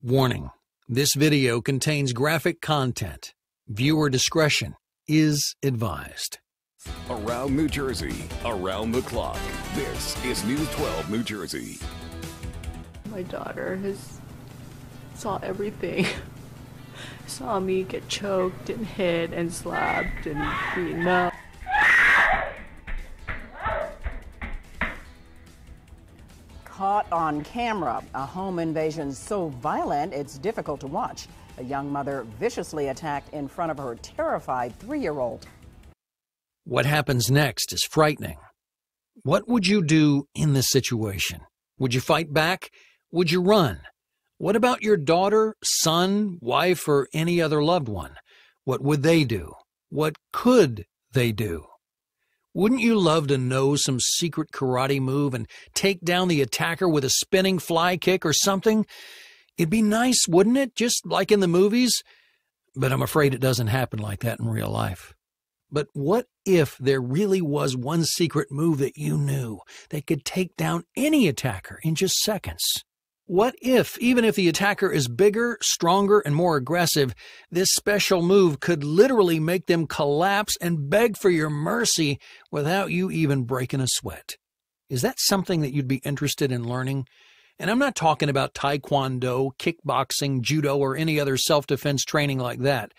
Warning: this video contains graphic content. Viewer discretion is advised. Around New Jersey, around the clock. This is News 12 New Jersey. My daughter saw everything. Saw me get choked and hit and slapped and beaten up. Caught on camera, a home invasion so violent it's difficult to watch. A young mother viciously attacked in front of her terrified 3-year-old. What happens next is frightening. What would you do in this situation? Would you fight back? Would you run? What about your daughter, son, wife, or any other loved one? What would they do? What could they do? Wouldn't you love to know some secret karate move and take down the attacker with a spinning fly kick or something? It'd be nice, wouldn't it? Just like in the movies? But I'm afraid it doesn't happen like that in real life. But what if there really was one secret move that you knew that could take down any attacker in just seconds? What if, even if the attacker is bigger, stronger, and more aggressive, this special move could literally make them collapse and beg for your mercy without you even breaking a sweat? Is that something that you'd be interested in learning? And I'm not talking about taekwondo, kickboxing, judo, or any other self-defense training like that.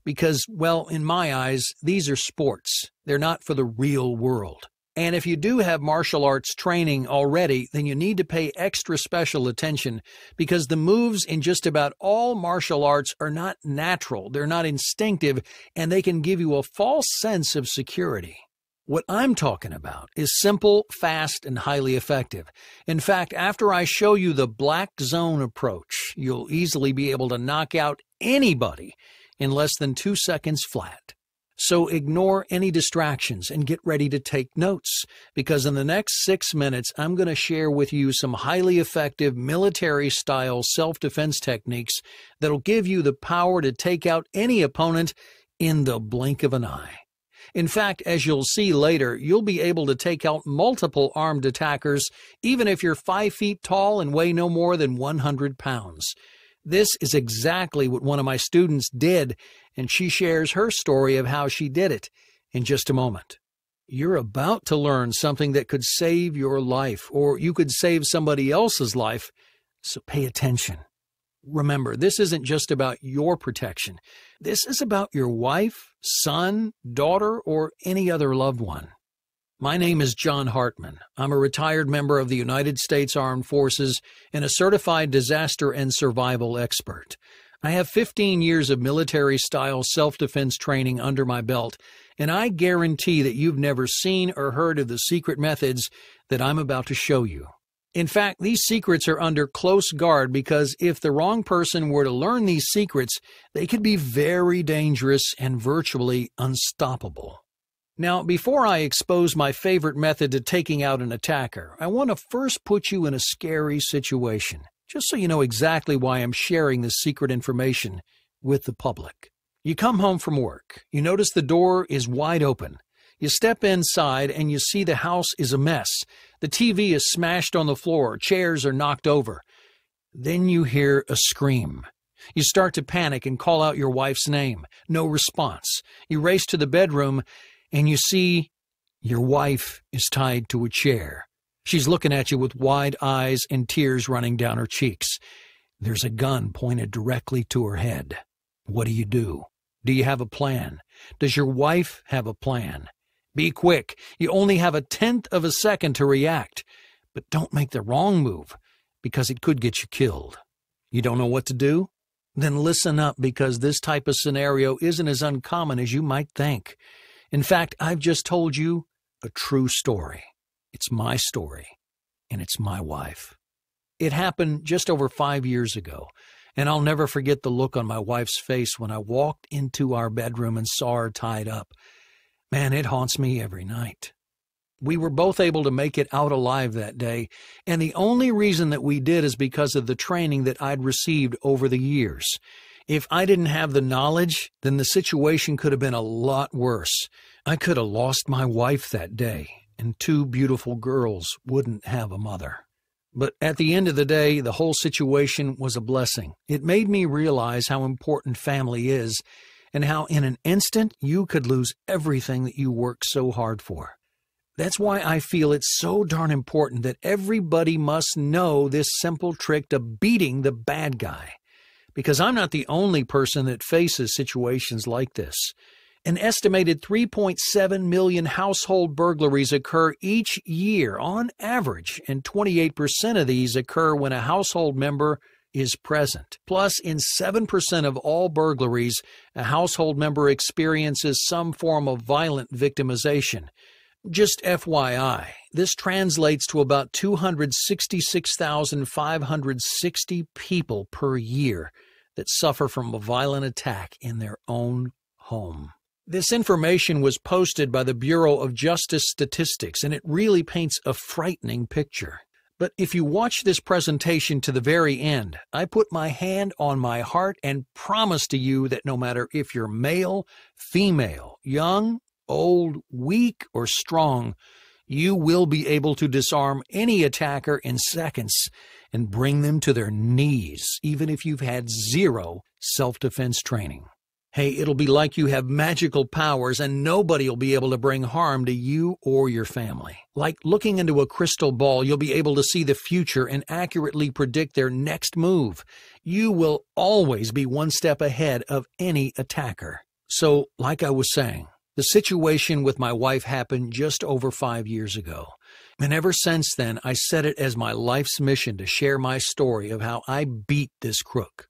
Because, well, in my eyes, these are sports. They're not for the real world. And if you do have martial arts training already, then you need to pay extra special attention because the moves in just about all martial arts are not natural, they're not instinctive, and they can give you a false sense of security. What I'm talking about is simple, fast, and highly effective. In fact, after I show you the black zone approach, you'll easily be able to knock out anybody in less than 2 seconds flat. So ignore any distractions and get ready to take notes, because in the next 6 minutes, I'm going to share with you some highly effective military-style self-defense techniques that'll give you the power to take out any opponent in the blink of an eye. In fact, as you'll see later, you'll be able to take out multiple armed attackers, even if you're 5 feet tall and weigh no more than 100 pounds. This is exactly what one of my students did, and she shares her story of how she did it in just a moment. You're about to learn something that could save your life, or you could save somebody else's life, so pay attention. Remember, this isn't just about your protection. This is about your wife, son, daughter, or any other loved one. My name is John Hartman. I'm a retired member of the United States Armed Forces and a certified disaster and survival expert. I have 15 years of military-style self-defense training under my belt, and I guarantee that you've never seen or heard of the secret methods that I'm about to show you. In fact, these secrets are under close guard because if the wrong person were to learn these secrets, they could be very dangerous and virtually unstoppable. Now, before I expose my favorite method to taking out an attacker, I want to first put you in a scary situation, just so you know exactly why I'm sharing this secret information with the public. You come home from work. You notice the door is wide open. You step inside and you see the house is a mess. The TV is smashed on the floor. Chairs are knocked over. Then you hear a scream. You start to panic and call out your wife's name. No response. You race to the bedroom and you see your wife is tied to a chair. She's looking at you with wide eyes and tears running down her cheeks. There's a gun pointed directly to her head. What do? Do you have a plan? Does your wife have a plan? Be quick. You only have 1/10 of a second to react. But don't make the wrong move, because it could get you killed. You don't know what to do? Then listen up, because this type of scenario isn't as uncommon as you might think. In fact, I've just told you a true story. It's my story, and it's my wife. It happened just over 5 years ago, and I'll never forget the look on my wife's face when I walked into our bedroom and saw her tied up. Man, it haunts me every night. We were both able to make it out alive that day, and the only reason that we did is because of the training that I'd received over the years. If I didn't have the knowledge, then the situation could have been a lot worse. I could have lost my wife that day, and 2 beautiful girls wouldn't have a mother. But at the end of the day, the whole situation was a blessing. It made me realize how important family is and how in an instant you could lose everything that you worked so hard for. That's why I feel it's so darn important that everybody must know this simple trick to beating the bad guy. Because I'm not the only person that faces situations like this. An estimated 3.7 million household burglaries occur each year on average, and 28% of these occur when a household member is present. Plus, in 7% of all burglaries, a household member experiences some form of violent victimization. Just FYI, this translates to about 266,560 people per year that suffer from a violent attack in their own home. This information was posted by the Bureau of Justice Statistics, and it really paints a frightening picture. But if you watch this presentation to the very end, I put my hand on my heart and promise to you that no matter if you're male, female, young, old, weak, or strong, you will be able to disarm any attacker in seconds and bring them to their knees, even if you've had zero self-defense training. Hey, it'll be like you have magical powers and nobody will be able to bring harm to you or your family. Like looking into a crystal ball, you'll be able to see the future and accurately predict their next move. You will always be one step ahead of any attacker. So, like I was saying, the situation with my wife happened just over 5 years ago. And ever since then, I set it as my life's mission to share my story of how I beat this crook.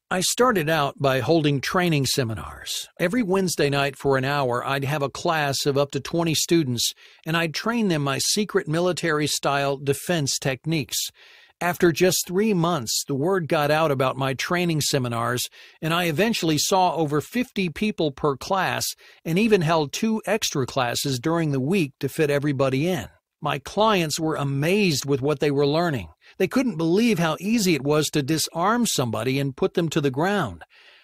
I started out by holding training seminars. Every Wednesday night for an hour, I'd have a class of up to 20 students, and I'd train them my secret military-style defense techniques. After just 3 months, the word got out about my training seminars, and I eventually saw over 50 people per class and even held 2 extra classes during the week to fit everybody in. My clients were amazed with what they were learning. They couldn't believe how easy it was to disarm somebody and put them to the ground.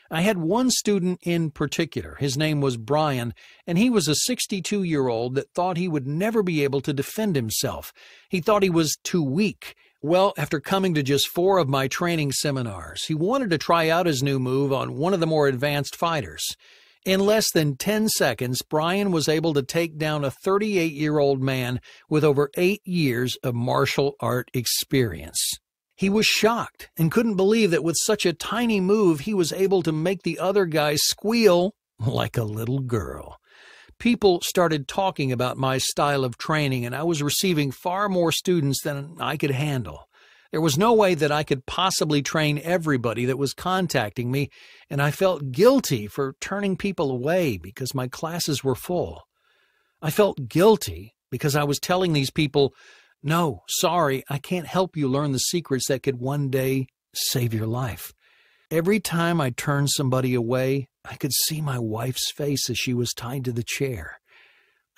I had one student in particular. His name was Brian, and he was a 62-year-old that thought he would never be able to defend himself. He thought he was too weak. Well, after coming to just 4 of my training seminars, he wanted to try out his new move on one of the more advanced fighters. In less than 10 seconds, Brian was able to take down a 38-year-old man with over 8 years of martial art experience. He was shocked and couldn't believe that with such a tiny move, he was able to make the other guy squeal like a little girl. People started talking about my style of training, and I was receiving far more students than I could handle. There was no way that I could possibly train everybody that was contacting me, and I felt guilty for turning people away because my classes were full. I felt guilty because I was telling these people, no, sorry, I can't help you learn the secrets that could one day save your life. Every time I turned somebody away, I could see my wife's face as she was tied to the chair.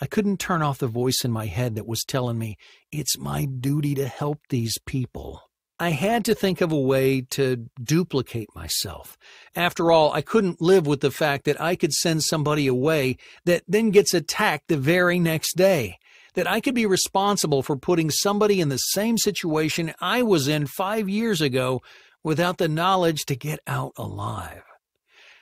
I couldn't turn off the voice in my head that was telling me it's my duty to help these people. I had to think of a way to duplicate myself. After all, I couldn't live with the fact that I could send somebody away that then gets attacked the very next day. That I could be responsible for putting somebody in the same situation I was in 5 years ago without the knowledge to get out alive.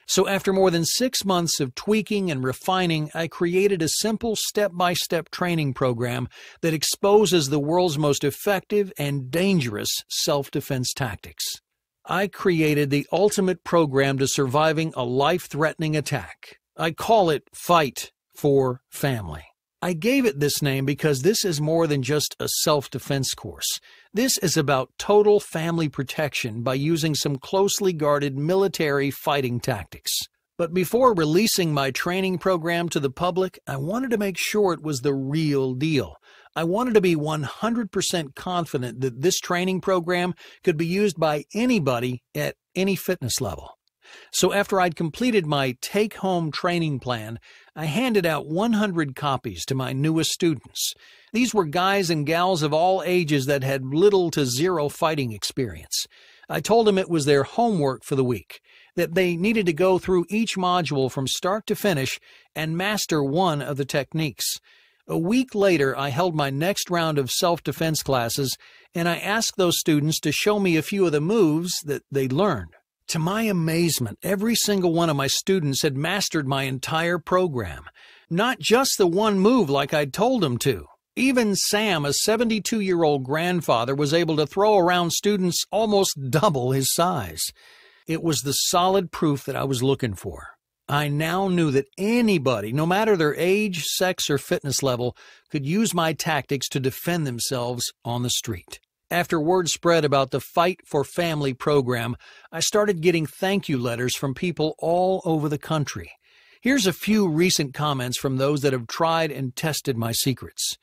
So after more than 6 months of tweaking and refining, I created a simple step-by-step training program that exposes the world's most effective and dangerous self-defense tactics. I created the ultimate program to surviving a life-threatening attack. I call it Fight for Family. I gave it this name because this is more than just a self-defense course. This is about total family protection by using some closely guarded military fighting tactics. But before releasing my training program to the public, I wanted to make sure it was the real deal. I wanted to be 100% confident that this training program could be used by anybody at any fitness level. So after I'd completed my take-home training plan, I handed out 100 copies to my newest students. These were guys and gals of all ages that had little to zero fighting experience. I told them it was their homework for the week, that they needed to go through each module from start to finish and master one of the techniques. A week later, I held my next round of self-defense classes, and I asked those students to show me a few of the moves that they'd learned. To my amazement, every single one of my students had mastered my entire program. Not just the one move like I'd told them to. Even Sam, a 72-year-old grandfather, was able to throw around students almost double his size. It was the solid proof that I was looking for. I now knew that anybody, no matter their age, sex, or fitness level, could use my tactics to defend themselves on the street. After word spread about the Fight for Family program, I started getting thank you letters from people all over the country. Here's a few recent comments from those that have tried and tested my secrets.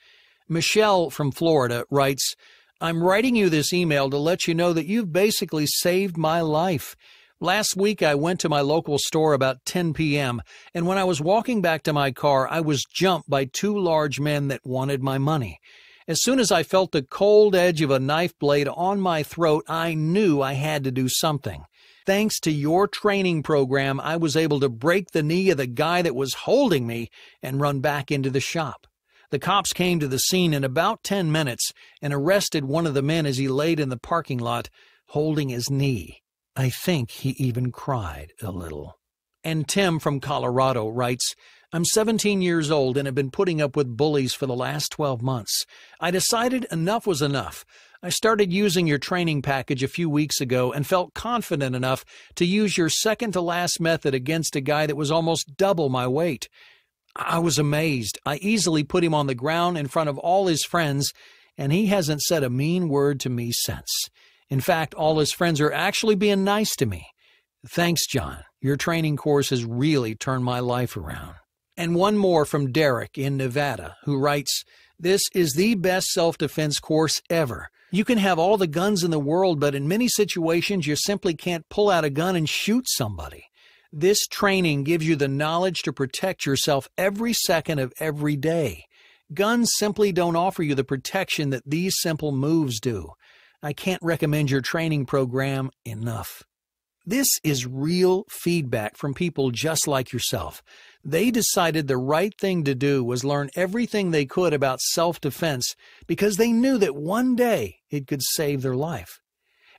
Michelle from Florida writes, "I'm writing you this email to let you know that you've basically saved my life. Last week I went to my local store about 10 p.m., and when I was walking back to my car, I was jumped by two large men that wanted my money. As soon as I felt the cold edge of a knife blade on my throat, I knew I had to do something. Thanks to your training program, I was able to break the knee of the guy that was holding me and run back into the shop. The cops came to the scene in about 10 minutes and arrested one of the men as he laid in the parking lot, holding his knee. I think he even cried a little." And Tim from Colorado writes, "I'm 17 years old and have been putting up with bullies for the last 12 months. I decided enough was enough. I started using your training package a few weeks ago and felt confident enough to use your second-to-last method against a guy that was almost double my weight. I was amazed. I easily put him on the ground in front of all his friends, and he hasn't said a mean word to me since. In fact, all his friends are actually being nice to me. Thanks, John. Your training course has really turned my life around." And one more from Derek in Nevada, who writes, "This is the best self-defense course ever. You can have all the guns in the world, but in many situations you simply can't pull out a gun and shoot somebody. This training gives you the knowledge to protect yourself every second of every day. Guns simply don't offer you the protection that these simple moves do. I can't recommend your training program enough." This is real feedback from people just like yourself. They decided the right thing to do was learn everything they could about self-defense because they knew that one day it could save their life.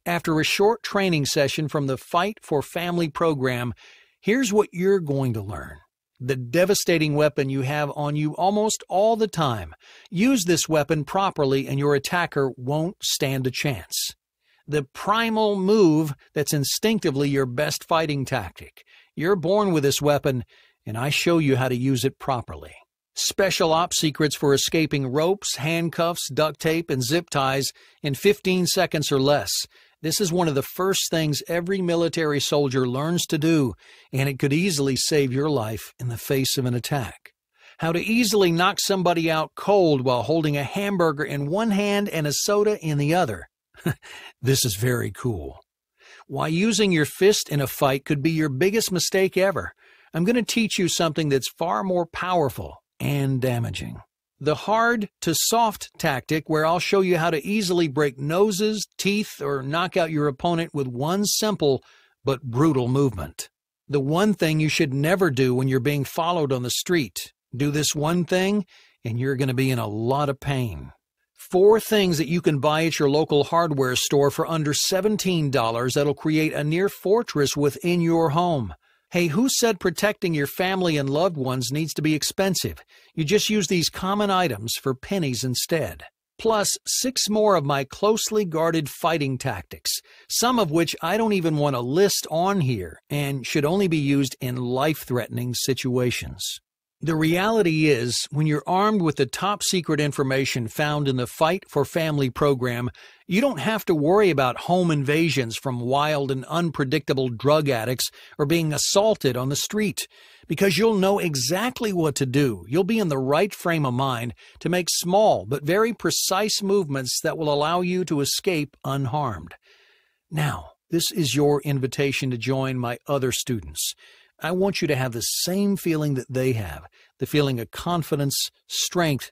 After a short training session from the Fight for Family program, here's what you're going to learn. The devastating weapon you have on you almost all the time. Use this weapon properly and your attacker won't stand a chance. The primal move that's instinctively your best fighting tactic. You're born with this weapon, and I show you how to use it properly. Special ops secrets for escaping ropes, handcuffs, duct tape, and zip ties in 15 seconds or less. This is one of the first things every military soldier learns to do, and it could easily save your life in the face of an attack. How to easily knock somebody out cold while holding a hamburger in one hand and a soda in the other. This is very cool. Why using your fist in a fight could be your biggest mistake ever. I'm going to teach you something that's far more powerful and damaging. The hard to soft tactic, where I'll show you how to easily break noses, teeth, or knock out your opponent with one simple but brutal movement. The one thing you should never do when you're being followed on the street. Do this one thing, and you're going to be in a lot of pain. 4 things that you can buy at your local hardware store for under $17 that'll create a near fortress within your home. Hey, who said protecting your family and loved ones needs to be expensive? You just use these common items for pennies instead. Plus 6 more of my closely guarded fighting tactics, some of which I don't even want to list on here and should only be used in life-threatening situations. The reality is, when you're armed with the top secret information found in the Fight for Family program, you don't have to worry about home invasions from wild and unpredictable drug addicts or being assaulted on the street, because you'll know exactly what to do. You'll be in the right frame of mind to make small but very precise movements that will allow you to escape unharmed. Now, this is your invitation to join my other students. I want you to have the same feeling that they have, the feeling of confidence, strength,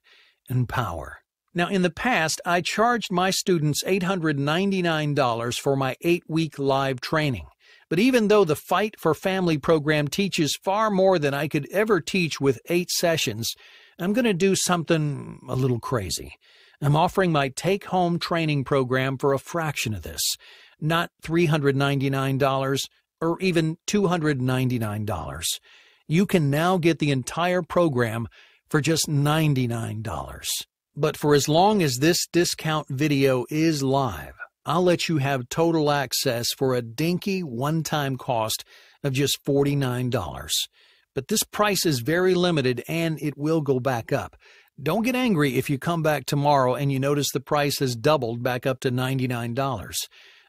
and power. Now, in the past, I charged my students $899 for my 8-week live training. But even though the Fight for Family program teaches far more than I could ever teach with 8 sessions, I'm going to do something a little crazy. I'm offering my take-home training program for a fraction of this, not $399 or even $299. You can now get the entire program for just $99. But for as long as this discount video is live, I'll let you have total access for a dinky one-time cost of just $49. But this price is very limited and it will go back up. Don't get angry if you come back tomorrow and you notice the price has doubled back up to $99.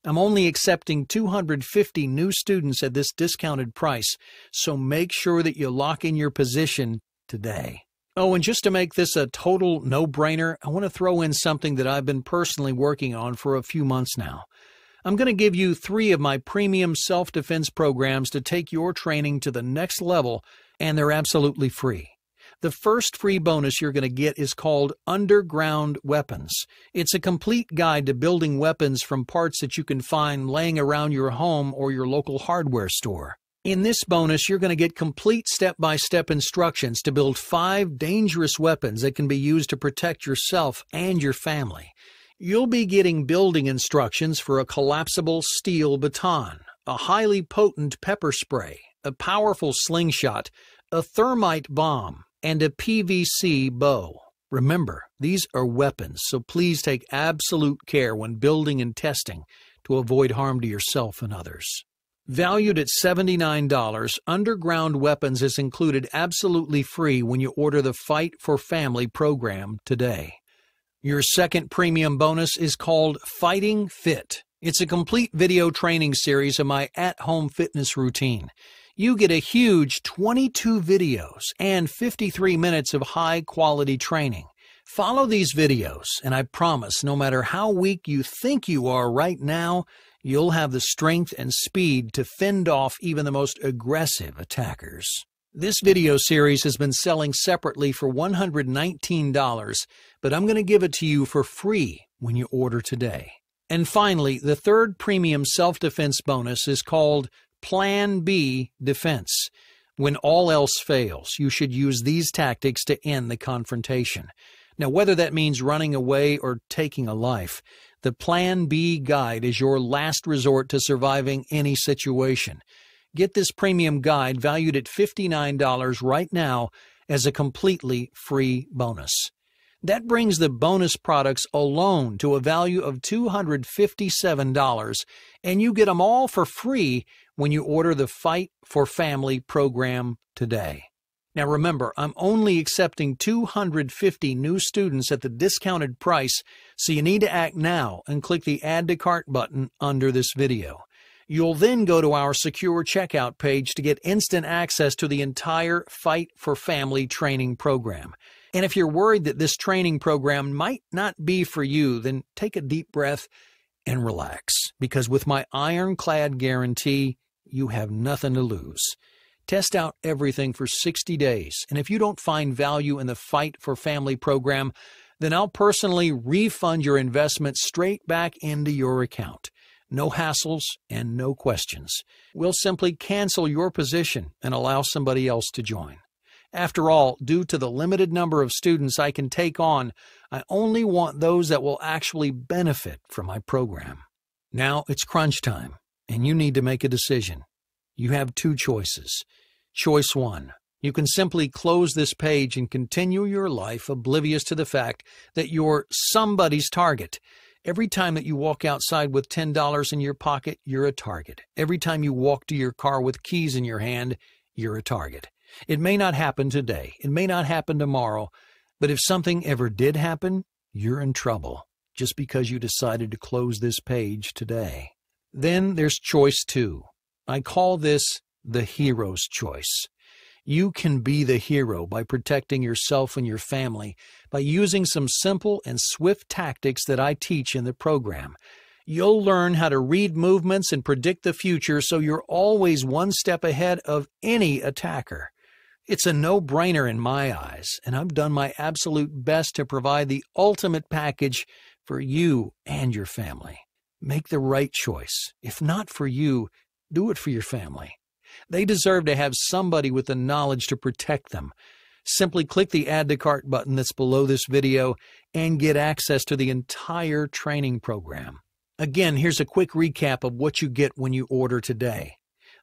I'm only accepting 250 new students at this discounted price, so make sure that you lock in your position today. Oh, and just to make this a total no-brainer, I want to throw in something that I've been personally working on for a few months now. I'm going to give you 3 of my premium self-defense programs to take your training to the next level, and they're absolutely free. The first free bonus you're going to get is called Underground Weapons. It's a complete guide to building weapons from parts that you can find laying around your home or your local hardware store. In this bonus, you're going to get complete step-by-step instructions to build 5 dangerous weapons that can be used to protect yourself and your family. You'll be getting building instructions for a collapsible steel baton, a highly potent pepper spray, a powerful slingshot, a thermite bomb, and a PVC bow. Remember, these are weapons, so please take absolute care when building and testing to avoid harm to yourself and others. Valued at $79, Underground Weapons is included absolutely free when you order the Fight for Family program today. Your second premium bonus is called Fighting Fit. It's a complete video training series of my at-home fitness routine. You get a huge 22 videos and 53 minutes of high-quality training. Follow these videos, and I promise no matter how weak you think you are right now, you'll have the strength and speed to fend off even the most aggressive attackers. This video series has been selling separately for $119, but I'm going to give it to you for free when you order today. And finally, the third premium self-defense bonus is called Plan B Defense. When all else fails, you should use these tactics to end the confrontation. Now, whether that means running away or taking a life, the Plan B guide is your last resort to surviving any situation. Get this premium guide valued at $59 right now as a completely free bonus. That brings the bonus products alone to a value of $257, and you get them all for free when you order the Fight for Family program today. Now remember, I'm only accepting 250 new students at the discounted price, so you need to act now and click the Add to Cart button under this video. You'll then go to our secure checkout page to get instant access to the entire Fight for Family training program. And if you're worried that this training program might not be for you, then take a deep breath and relax, because with my ironclad guarantee, you have nothing to lose. Test out everything for 60 days, and if you don't find value in the Fight for Family program, then I'll personally refund your investment straight back into your account. No hassles and no questions. We'll simply cancel your position and allow somebody else to join. After all, due to the limited number of students I can take on, I only want those that will actually benefit from my program. Now it's crunch time, and you need to make a decision. You have 2 choices. Choice 1. You can simply close this page and continue your life oblivious to the fact that you're somebody's target. Every time that you walk outside with $10 in your pocket, you're a target. Every time you walk to your car with keys in your hand, you're a target. It may not happen today. It may not happen tomorrow. But if something ever did happen, you're in trouble just because you decided to close this page today. Then there's choice 2. I call this the hero's choice. You can be the hero by protecting yourself and your family by using some simple and swift tactics that I teach in the program. You'll learn how to read movements and predict the future so you're always one step ahead of any attacker. It's a no-brainer in my eyes, and I've done my absolute best to provide the ultimate package for you and your family. Make the right choice. If not for you, do it for your family. They deserve to have somebody with the knowledge to protect them. Simply click the Add to Cart button that's below this video and get access to the entire training program. Again, here's a quick recap of what you get when you order today.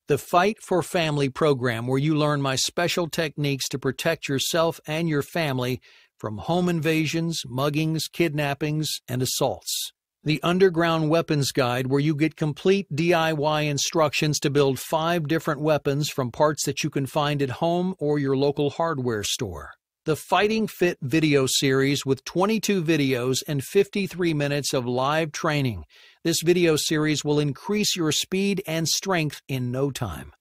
The Fight for Family program, where you learn my special techniques to protect yourself and your family from home invasions, muggings, kidnappings, and assaults. The Underground Weapons Guide, where you get complete DIY instructions to build 5 different weapons from parts that you can find at home or your local hardware store. The Fighting Fit video series with 22 videos and 53 minutes of live training. This video series will increase your speed and strength in no time.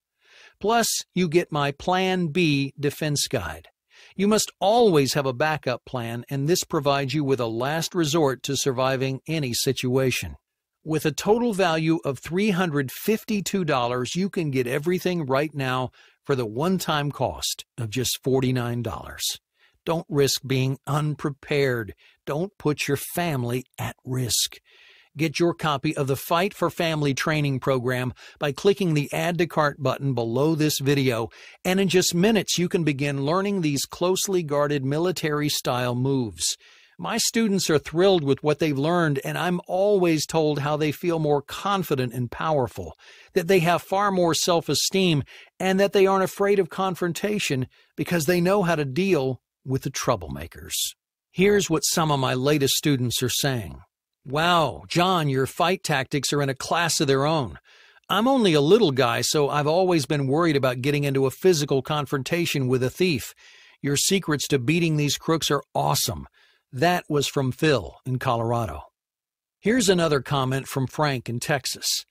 Plus, you get my Plan B defense guide. You must always have a backup plan, and this provides you with a last resort to surviving any situation. With a total value of $352, you can get everything right now for the one-time cost of just $49. Don't risk being unprepared. Don't put your family at risk. Get your copy of the Fight for Family training program by clicking the Add to Cart button below this video, and in just minutes you can begin learning these closely guarded military-style moves. My students are thrilled with what they've learned, and I'm always told how they feel more confident and powerful, that they have far more self-esteem, and that they aren't afraid of confrontation because they know how to deal with the troublemakers. Here's what some of my latest students are saying. Wow, John, your fight tactics are in a class of their own. I'm only a little guy, so I've always been worried about getting into a physical confrontation with a thief. Your secrets to beating these crooks are awesome. That was from Phil in Colorado. Here's another comment from Frank in Texas.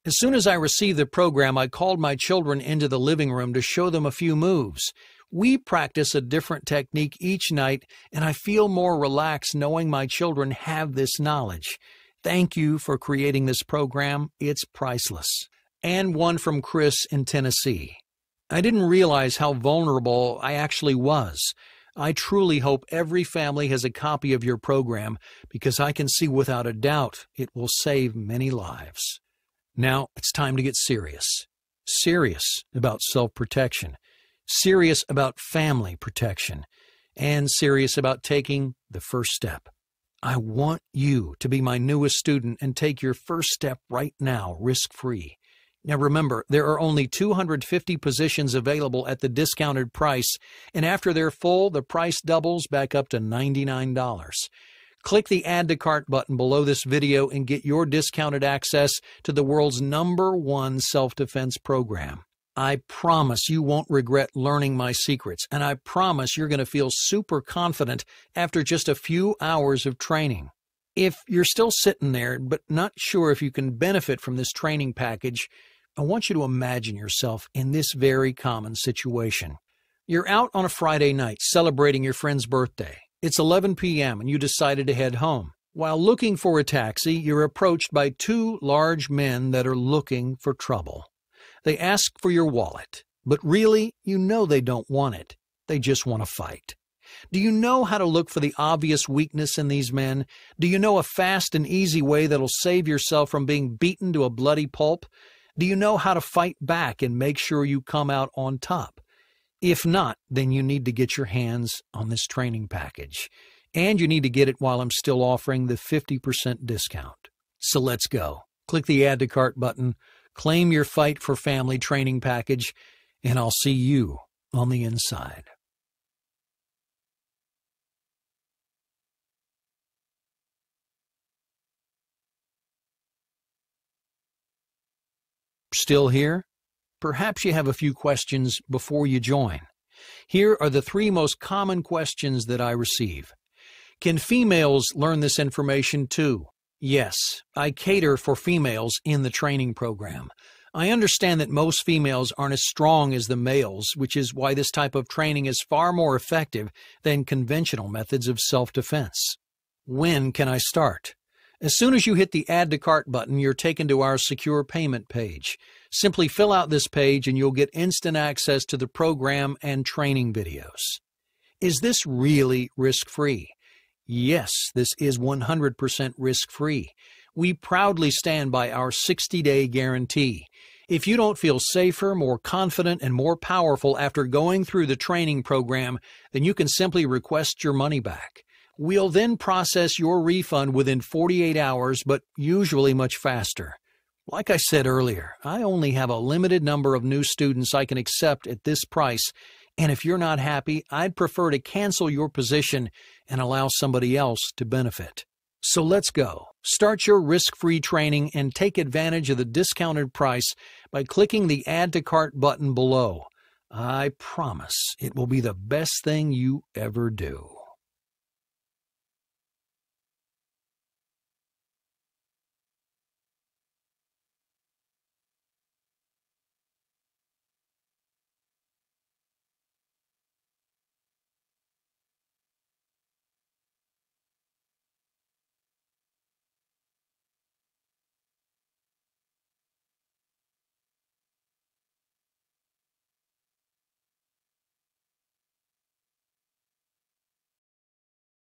As soon as I received the program, I called my children into the living room to show them a few moves. We practice a different technique each night, and I feel more relaxed knowing my children have this knowledge. Thank you for creating this program. It's priceless. And one from Chris in Tennessee. I didn't realize how vulnerable I actually was. I truly hope every family has a copy of your program because I can see without a doubt it will save many lives. Now it's time to get serious. Serious about self-protection. Serious about family protection, and serious about taking the first step. I want you to be my newest student and take your first step right now, risk-free. Now remember, there are only 250 positions available at the discounted price, and after they're full, the price doubles back up to $99. Click the Add to Cart button below this video and get your discounted access to the world's #1 self-defense program. I promise you won't regret learning my secrets, and I promise you're going to feel super confident after just a few hours of training. If you're still sitting there but not sure if you can benefit from this training package, I want you to imagine yourself in this very common situation. You're out on a Friday night celebrating your friend's birthday. It's 11 p.m. and you decided to head home. While looking for a taxi, you're approached by 2 large men that are looking for trouble. They ask for your wallet, but really, you know they don't want it. They just want to fight. Do you know how to look for the obvious weakness in these men? Do you know a fast and easy way that'll save yourself from being beaten to a bloody pulp? Do you know how to fight back and make sure you come out on top? If not, then you need to get your hands on this training package. And you need to get it while I'm still offering the 50% discount. So let's go. Click the Add to Cart button. Claim your Fight for Family training package, and I'll see you on the inside. Still here? Perhaps you have a few questions before you join. Here are the 3 most common questions that I receive. Can females learn this information too? Yes, I cater for females in the training program. I understand that most females aren't as strong as the males, which is why this type of training is far more effective than conventional methods of self-defense. When can I start? As soon as you hit the Add to Cart button, you're taken to our secure payment page. Simply fill out this page and you'll get instant access to the program and training videos. Is this really risk-free? Yes, this is 100% risk-free. We proudly stand by our 60-day guarantee. If you don't feel safer, more confident, and more powerful after going through the training program, then you can simply request your money back. We'll then process your refund within 48 hours, but usually much faster. Like I said earlier, I only have a limited number of new students I can accept at this price, and if you're not happy, I'd prefer to cancel your position and allow somebody else to benefit. So let's go. Start your risk-free training and take advantage of the discounted price by clicking the Add to Cart button below. I promise it will be the best thing you ever do.